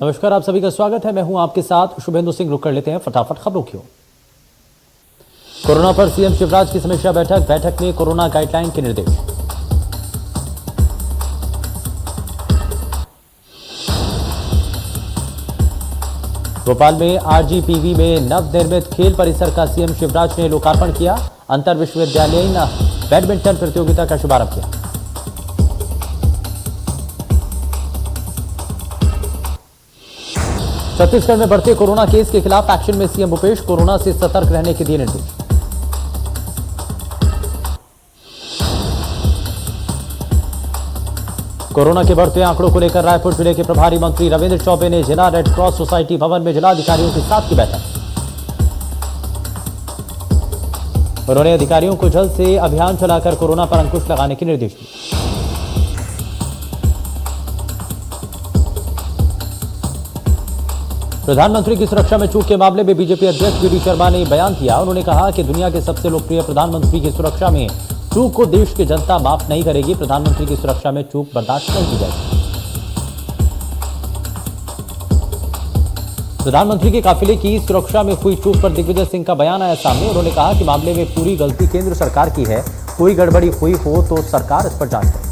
नमस्कार, आप सभी का स्वागत है। मैं हूं आपके साथ शुभेंदु सिंह। रुक कर लेते हैं फटाफट खबरों की ओर। कोरोना पर सीएम शिवराज की समीक्षा बैठक में कोरोना गाइडलाइन के निर्देश। भोपाल में आरजीपीवी में नवनिर्मित खेल परिसर का सीएम शिवराज ने लोकार्पण किया। अंतर विश्वविद्यालयीन बैडमिंटन प्रतियोगिता का शुभारंभ किया। छत्तीसगढ़ में बढ़ते कोरोना केस के खिलाफ एक्शन में सीएम भूपेश। कोरोना से सतर्क रहने के दिए निर्देश। कोरोना के बढ़ते आंकड़ों को लेकर रायपुर जिले के प्रभारी मंत्री रविंद्र चौबे ने जिला रेड क्रॉस सोसाइटी भवन में जिलाधिकारियों के साथ की बैठक। उन्होंने अधिकारियों को जल्द से अभियान चलाकर कोरोना पर अंकुश लगाने के निर्देश दिए। प्रधानमंत्री की सुरक्षा में चूक के मामले में बीजेपी अध्यक्ष वी.डी. शर्मा ने बयान दिया। उन्होंने कहा कि दुनिया के सबसे लोकप्रिय प्रधानमंत्री की सुरक्षा में चूक को देश की जनता माफ नहीं करेगी। प्रधानमंत्री की सुरक्षा में चूक बर्दाश्त नहीं की जाएगी। प्रधानमंत्री के काफिले की सुरक्षा में हुई चूक पर दिग्विजय सिंह का बयान आया सामने। उन्होंने कहा कि मामले में पूरी गलती केंद्र सरकार की है। कोई गड़बड़ी हुई हो तो सरकार इस पर जांच करे।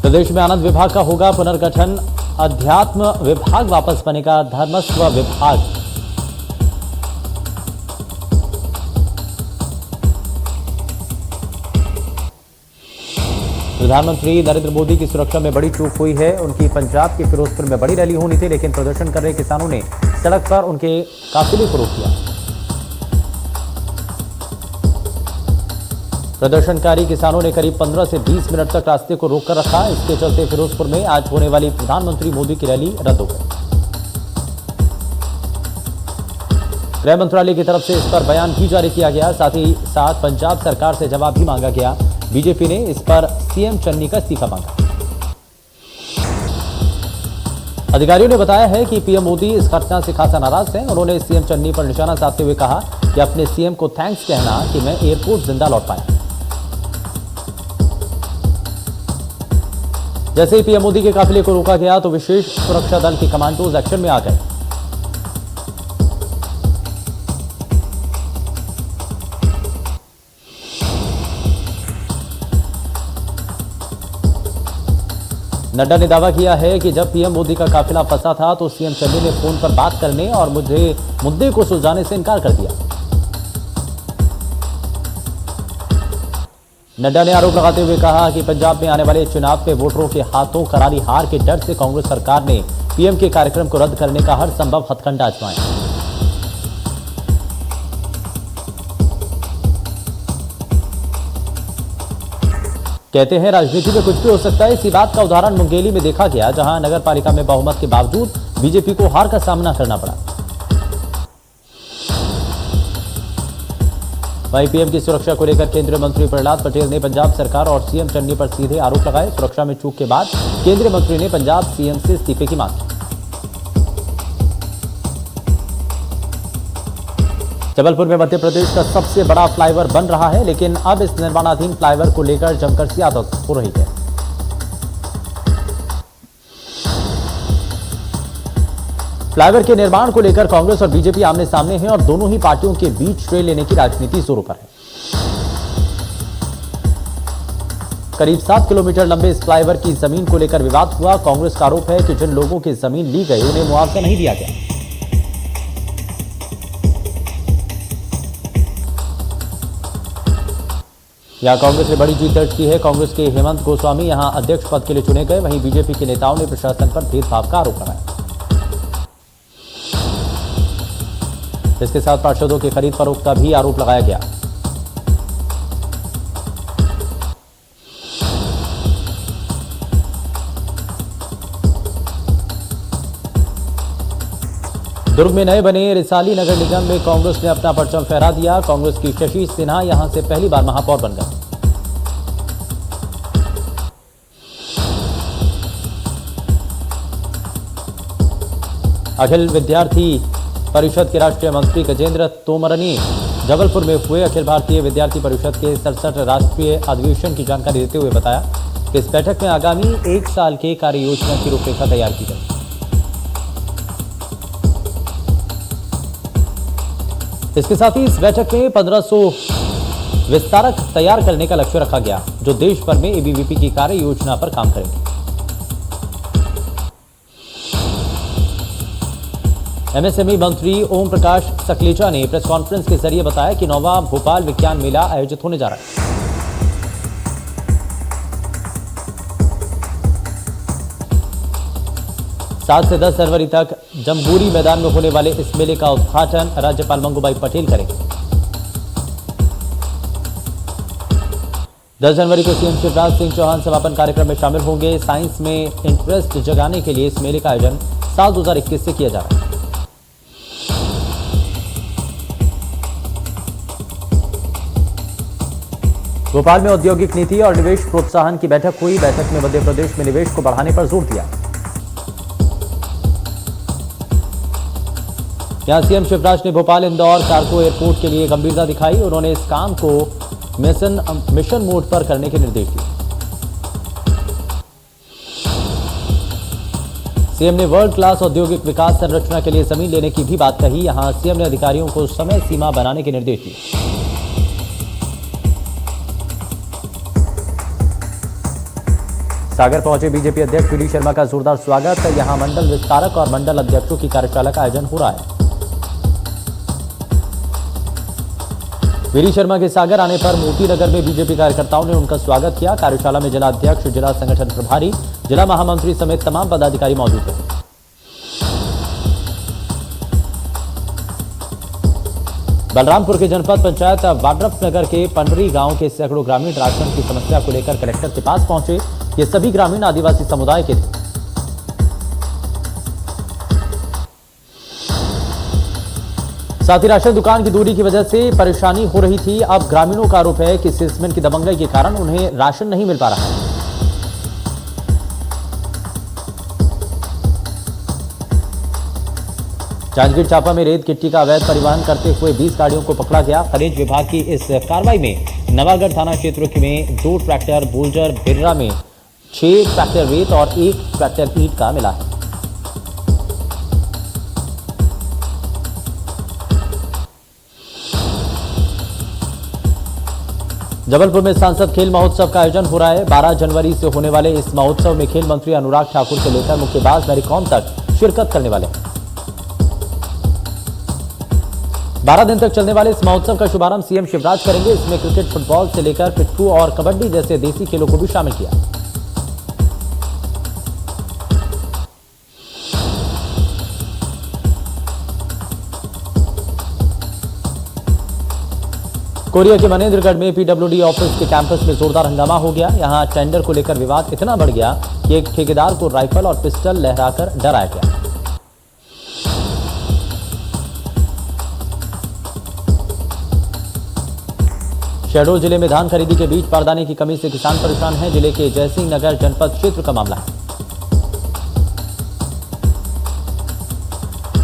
प्रदेश में आनंद विभाग का होगा पुनर्गठन। अध्यात्म विभाग वापस बनेगा धर्मस्व विभाग। प्रधानमंत्री नरेंद्र मोदी की सुरक्षा में बड़ी चूक हुई है। उनकी पंजाब के फिरोजपुर में बड़ी रैली होनी थी, लेकिन प्रदर्शन कर रहे किसानों ने सड़क पर उनके काफिले को रोक दिया। प्रदर्शनकारी किसानों ने करीब 15 से 20 मिनट तक रास्ते को रोक कर रखा। इसके चलते फिरोजपुर में आज होने वाली प्रधानमंत्री मोदी की रैली रद्द हो गई। गृह मंत्रालय की तरफ से इस पर बयान भी जारी किया गया। साथ ही साथ पंजाब सरकार से जवाब भी मांगा गया। बीजेपी ने इस पर सीएम चन्नी का इस्तीफा मांगा। अधिकारियों ने बताया है कि पीएम मोदी इस घटना से खासा नाराज हैं। उन्होंने सीएम चन्नी पर निशाना साधते हुए कहा कि अपने सीएम को थैंक्स कहना कि मैं एयरपोर्ट जिंदा लौट पाया। जैसे ही पीएम मोदी के काफिले को रोका गया तो विशेष सुरक्षा दल के कमांडोज एक्शन में आ गए। नड्डा ने दावा किया है कि जब पीएम मोदी का काफिला फंसा था तो सीएम चन्नी ने फोन पर बात करने और मुद्दे को सुलझाने से इनकार कर दिया। नड्डा ने आरोप लगाते हुए कहा कि पंजाब में आने वाले चुनाव में वोटरों के हाथों करारी हार के डर से कांग्रेस सरकार ने पीएम के कार्यक्रम को रद्द करने का हर संभव हथकंडा आजमाया। कहते हैं राजनीति में कुछ भी हो सकता है। इसी बात का उदाहरण मुंगेली में देखा गया, जहां नगर पालिका में बहुमत के बावजूद बीजेपी को हार का सामना करना पड़ा। वहीं पीएम की सुरक्षा को लेकर केंद्रीय मंत्री प्रहलाद पटेल ने पंजाब सरकार और सीएम चन्नी पर सीधे आरोप लगाए। सुरक्षा में चूक के बाद केंद्रीय मंत्री ने पंजाब सीएम से इस्तीफे की मांग की। जबलपुर में मध्य प्रदेश का सबसे बड़ा फ्लाईओवर बन रहा है, लेकिन अब इस निर्माणाधीन फ्लाईओवर को लेकर जमकर सियासत हो रही है। फ्लाईओवर के निर्माण को लेकर कांग्रेस और बीजेपी आमने सामने हैं और दोनों ही पार्टियों के बीच श्रेय लेने की राजनीति जोरों पर है। करीब 7 किलोमीटर लंबे इस फ्लाईओवर की जमीन को लेकर विवाद हुआ। कांग्रेस का आरोप है कि जिन लोगों की जमीन ली गई उन्हें मुआवजा नहीं दिया गया। यहां कांग्रेस ने बड़ी जीत दर्ज की है। कांग्रेस के हेमंत गोस्वामी यहां अध्यक्ष पद के लिए चुने गए। वहीं बीजेपी के नेताओं ने प्रशासन पर भेदभाव का आरोप लगाया। इसके साथ पार्षदों की खरीद फरोख्त का भी आरोप लगाया गया। दुर्ग में नए बने रिसाली नगर निगम में कांग्रेस ने अपना परचम फहरा दिया। कांग्रेस की शशि सिन्हा यहां से पहली बार महापौर बन गए। अखिल विद्यार्थी परिषद के राष्ट्रीय मंत्री गजेंद्र तोमर ने जबलपुर में हुए अखिल भारतीय विद्यार्थी परिषद के 67 राष्ट्रीय अधिवेशन की जानकारी देते हुए बताया कि इस बैठक में आगामी 1 साल के कार्य योजना की रूपरेखा तैयार की गई। इसके साथ ही इस बैठक में 1500 विस्तारक तैयार करने का लक्ष्य रखा गया, जो देश भर में एबीवीपी की कार्य योजना पर काम करेंगे। एमएसएमई मंत्री ओम प्रकाश सकलेचा ने प्रेस कॉन्फ्रेंस के जरिए बताया कि 9वां भोपाल विज्ञान मेला आयोजित होने जा रहा है। सात से 10 जनवरी तक जम्बूरी मैदान में होने वाले इस मेले का उद्घाटन राज्यपाल मंगूबाई पटेल करेंगे। 10 जनवरी को सीएम शिवराज सिंह चौहान समापन कार्यक्रम में शामिल होंगे। साइंस में इंटरेस्ट जगाने के लिए इस मेले का आयोजन साल 2021 से किया जा रहा है। भोपाल में औद्योगिक नीति और निवेश प्रोत्साहन की बैठक हुई। बैठक में मध्य प्रदेश में निवेश को बढ़ाने पर जोर दिया। यहां सीएम शिवराज ने भोपाल इंदौर कार्गो एयरपोर्ट के लिए गंभीरता दिखाई। उन्होंने इस काम को मिशन मोड पर करने के निर्देश दिए। सीएम ने वर्ल्ड क्लास औद्योगिक विकास संरचना के लिए जमीन लेने की भी बात कही। यहां सीएम ने अधिकारियों को समय सीमा बनाने के निर्देश दिए। सागर पहुंचे बीजेपी अध्यक्ष वी डी शर्मा का जोरदार स्वागत। यहां मंडल विस्तारक और मंडल अध्यक्षों की कार्यशाला का आयोजन हो रहा है। वी डी शर्मा के सागर आने पर मोती नगर में बीजेपी कार्यकर्ताओं ने उनका स्वागत किया। कार्यशाला में जिला अध्यक्ष, जिला संगठन प्रभारी, जिला महामंत्री समेत तमाम पदाधिकारी मौजूद रहे। बलरामपुर के जनपद पंचायत वाड्रफ नगर के पंडरी गांव के सैकड़ों ग्रामीण राशन की समस्या को लेकर कलेक्टर के पास पहुंचे। ये सभी ग्रामीण आदिवासी समुदाय के थे। साथ ही राशन दुकान की दूरी की वजह से परेशानी हो रही थी। अब ग्रामीणों का आरोप है कि सेल्समैन की दबंगई के कारण उन्हें राशन नहीं मिल पा रहा है। जांजगीर चांपा में रेत गिट्टी का अवैध परिवहन करते हुए 20 गाड़ियों को पकड़ा गया। खनिज विभाग की इस कार्रवाई में नवागढ़ थाना क्षेत्र में 2 ट्रैक्टर बोल्जर, बिर्रा में 6 ट्रैक्टर रेत और 1 ट्रैक्टर ईंट का मिला है। जबलपुर में सांसद खेल महोत्सव का आयोजन हो रहा है। 12 जनवरी से होने वाले इस महोत्सव में खेल मंत्री अनुराग ठाकुर से लेकर मुक्केबाज मैरी कॉम तक शिरकत करने वाले हैं। 12 दिन तक चलने वाले इस महोत्सव का शुभारंभ सीएम शिवराज करेंगे। इसमें क्रिकेट, फुटबॉल से लेकर पिट्ठू और कबड्डी जैसे देसी खेलों को भी शामिल किया। कोरिया के मनेंद्रगढ़ में पीडब्ल्यूडी ऑफिस के कैंपस में जोरदार हंगामा हो गया। यहां टेंडर को लेकर विवाद इतना बढ़ गया कि एक ठेकेदार को राइफल और पिस्टल लहराकर डराया गया। शहडोल जिले में धान खरीदी के बीच बारदाने की कमी से किसान परेशान हैं। जिले के जयसिंह नगर जनपद क्षेत्र का मामला है,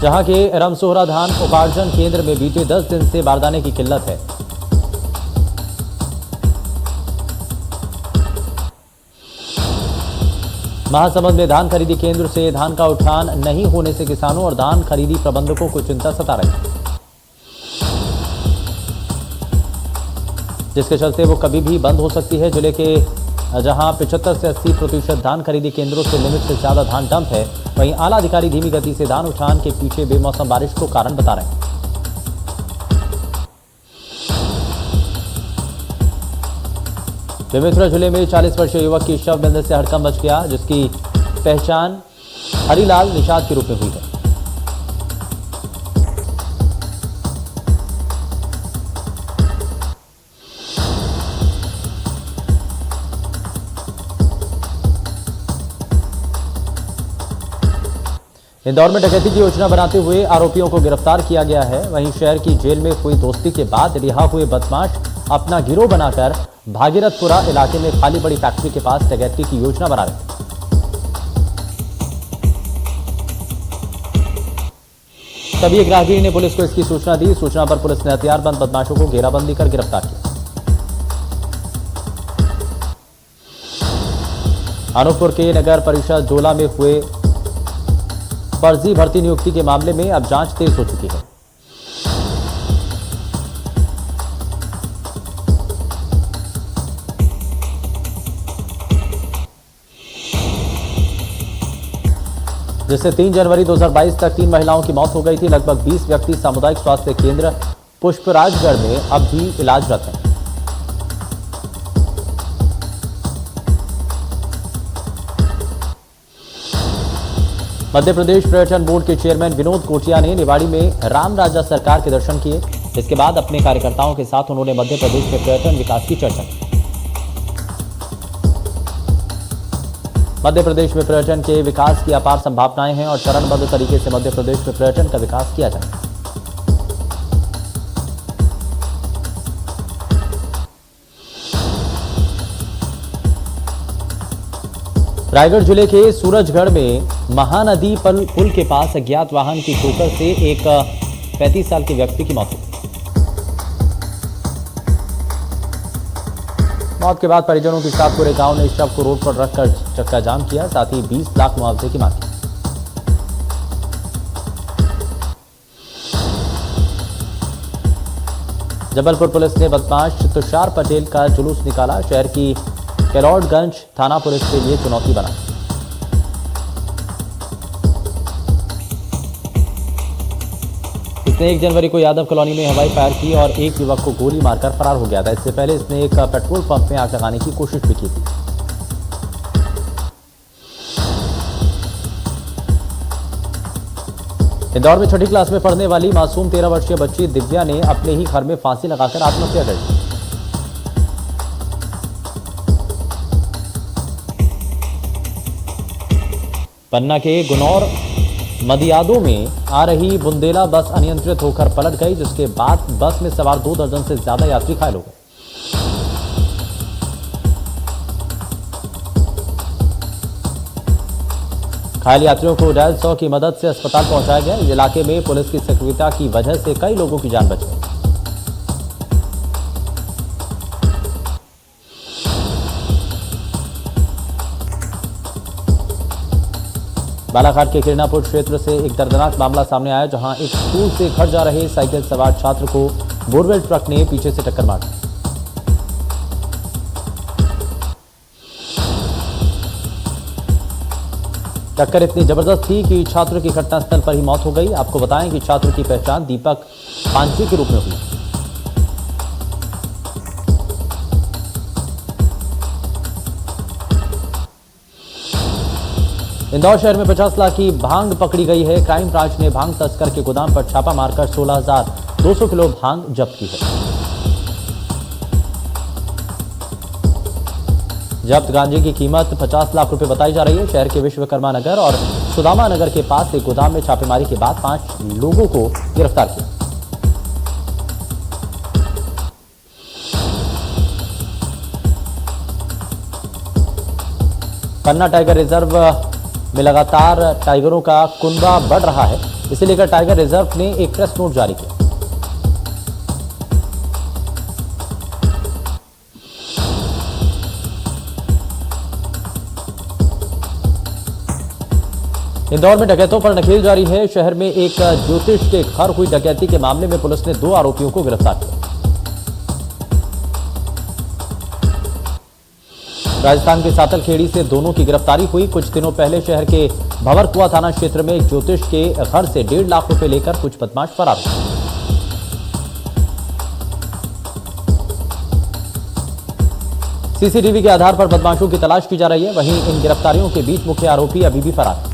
जहां के रमसोहरा धान उपार्जन केंद्र में बीते 10 दिन से बारदाने की किल्लत है। महासमुंद में धान खरीदी केंद्र से धान का उठान नहीं होने से किसानों और धान खरीदी प्रबंधकों को चिंता सता रही है, जिसके चलते वो कभी भी बंद हो सकती है। जिले के जहां 75 से 80% धान खरीदी केंद्रों से लिमिट से ज्यादा धान डंप है, वहीं आला अधिकारी धीमी गति से धान उठान के पीछे बेमौसम बारिश को कारण बता रहे हैं। बेमेतरा जिले में 40 वर्षीय युवक की शव मिलने से हड़कंप मच गया, जिसकी पहचान हरिलाल निषाद के रूप में हुई है। इंदौर में डकैती की योजना बनाते हुए आरोपियों को गिरफ्तार किया गया है। वहीं शहर की जेल में हुई दोस्ती के बाद रिहा हुए बदमाश अपना गिरोह बनाकर भागीरथपुरा इलाके में खाली पड़ी फैक्ट्री के पास डकैती की योजना बना रहे थे। तभी एक राहगीर ने पुलिस को इसकी सूचना दी। सूचना पर पुलिस ने हथियारबंद बदमाशों को घेराबंदी कर गिरफ्तार किया। अनूपपुर के नगर परिषद जोला में हुए फर्जी भर्ती नियुक्ति के मामले में अब जांच तेज हो चुकी है। जिससे 3 जनवरी 2022 तक 3 महिलाओं की मौत हो गई थी। लगभग 20 व्यक्ति सामुदायिक स्वास्थ्य केंद्र पुष्पराजगढ़ में अब भी इलाजरत हैं। मध्य प्रदेश पर्यटन बोर्ड के चेयरमैन विनोद कोटिया ने निवाड़ी में राम राजा सरकार के दर्शन किए। इसके बाद अपने कार्यकर्ताओं के साथ उन्होंने मध्य प्रदेश में पर्यटन विकास की चर्चा की। मध्य प्रदेश में पर्यटन के विकास की अपार संभावनाएं हैं और चरणबद्ध तरीके से मध्य प्रदेश में पर्यटन का विकास किया जाए। रायगढ़ जिले के सूरजगढ़ में महानदी पुल के पास अज्ञात वाहन की ठोकर से एक 35 साल के व्यक्ति की मौत हो गई। मौत के बाद परिजनों के साथ पूरे गांव ने शव को रोड पर रखकर चक्का जाम किया। साथ ही 20 लाख मुआवजे की मांग की। जबलपुर पुलिस ने बदमाश तुषार पटेल का जुलूस निकाला। शहर की केलौड़गंज थाना पुलिस के लिए चुनौती बना। इसने 1 जनवरी को यादव कॉलोनी में हवाई फायर की और एक युवक को गोली मारकर फरार हो गया था। इससे पहले इसने एक पेट्रोल पंप में आग लगाने की कोशिश भी की थी। इंदौर में 6ठी क्लास में पढ़ने वाली मासूम 13 वर्षीय बच्ची दिव्या ने अपने ही घर में फांसी लगाकर आत्महत्या कर ली। पन्ना के गुनौर मदियादों में आ रही बुंदेला बस अनियंत्रित होकर पलट गई, जिसके बाद बस में सवार 2 दर्जन से ज्यादा यात्री घायल हो गए। घायल यात्रियों को डायल 100 की मदद से अस्पताल पहुंचाया गया। इलाके में पुलिस की सक्रियता की वजह से कई लोगों की जान बच गई। बालाघाट के किरणापुर क्षेत्र से एक दर्दनाक मामला सामने आया, जहां एक स्कूल से घर जा रहे साइकिल सवार छात्र को बोरवेल ट्रक ने पीछे से टक्कर मार दी। टक्कर इतनी जबरदस्त थी कि छात्र की घटनास्थल पर ही मौत हो गई। आपको बताएं कि छात्र की पहचान दीपक पांची के रूप में हुई। इंदौर शहर में 50 लाख की भांग पकड़ी गई है। क्राइम ब्रांच ने भांग तस्कर के गोदाम पर छापा मारकर 16,200 किलो भांग जब्त की है। जब्त गांजे की कीमत 50 लाख रुपए बताई जा रही है। शहर के विश्वकर्मा नगर और सुदामा नगर के पास एक गोदाम में छापेमारी के बाद 5 लोगों को गिरफ्तार किया। पन्ना टाइगर रिजर्व में लगातार टाइगरों का कुनबा बढ़ रहा है। इसे लेकर टाइगर रिजर्व ने एक प्रेस नोट जारी किया। इंदौर में डकैतों पर नकेल जारी है। शहर में एक ज्योतिष के घर हुई डकैती के मामले में पुलिस ने 2 आरोपियों को गिरफ्तार किया। राजस्थान के सातलखेड़ी से दोनों की गिरफ्तारी हुई। कुछ दिनों पहले शहर के भंवरकुआ थाना क्षेत्र में एक ज्योतिष के घर से 1.5 लाख रुपए लेकर कुछ बदमाश फरार हुए। सीसीटीवी के आधार पर बदमाशों की तलाश की जा रही है। वहीं इन गिरफ्तारियों के बीच मुख्य आरोपी अभी भी फरार है।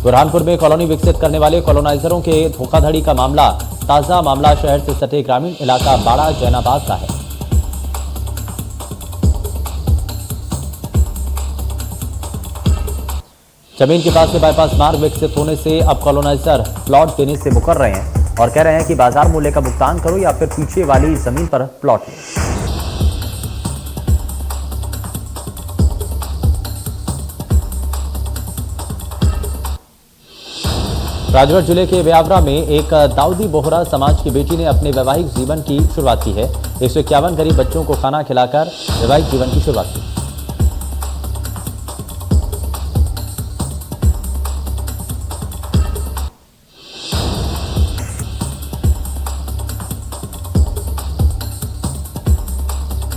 बुरहानपुर में कॉलोनी विकसित करने वाले कॉलोनाइजरों के धोखाधड़ी का मामला ताजा मामला शहर से सटे ग्रामीण इलाका बाड़ा जैनाबाद का है। जमीन के पास से बाईपास मार्ग विकसित होने से अब कॉलोनाइजर प्लॉट देने से मुकर रहे हैं और कह रहे हैं कि बाजार मूल्य का भुगतान करो या फिर पीछे वाली जमीन पर प्लॉट लो। राजगढ़ जिले के ब्यावरा में एक दाऊदी बोहरा समाज की बेटी ने अपने वैवाहिक जीवन की शुरुआत की है। 151 गरीब बच्चों को खाना खिलाकर वैवाहिक जीवन की शुरुआत की।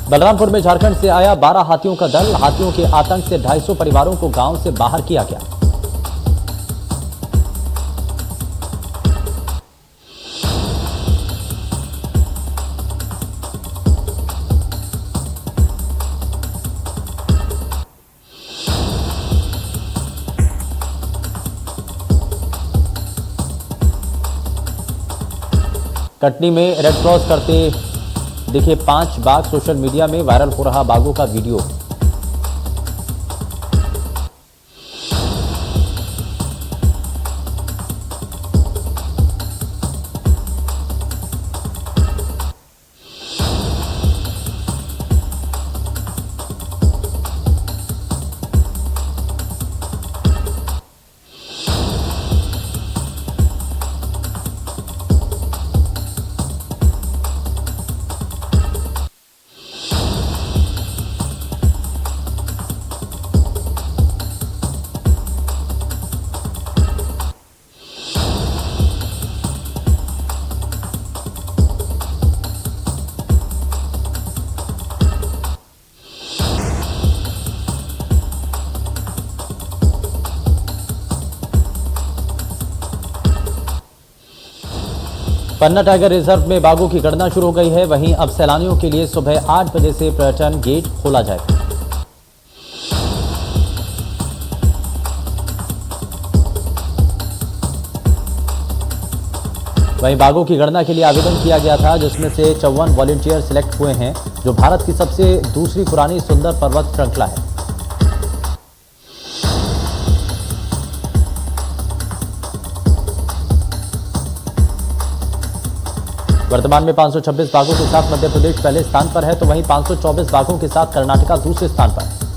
बलरामपुर में झारखंड से आया 12 हाथियों का दल। हाथियों के आतंक से 250 परिवारों को गांव से बाहर किया गया। कटनी में रेड क्रॉस करते दिखे 5 बाघ। सोशल मीडिया में वायरल हो रहा बाघों का वीडियो। पन्ना टाइगर रिजर्व में बाघों की गणना शुरू हो गई है। वहीं अब सैलानियों के लिए सुबह 8 बजे से पर्यटन गेट खोला जाएगा। वहीं बाघों की गणना के लिए आवेदन किया गया था, जिसमें से 54 वॉलंटियर सिलेक्ट हुए हैं, जो भारत की सबसे दूसरी पुरानी सुंदर पर्वत श्रृंखला है। वर्तमान में 526 बाघों के साथ मध्य प्रदेश पहले स्थान पर है, तो वहीं 524 बाघों के साथ कर्नाटका दूसरे स्थान पर है।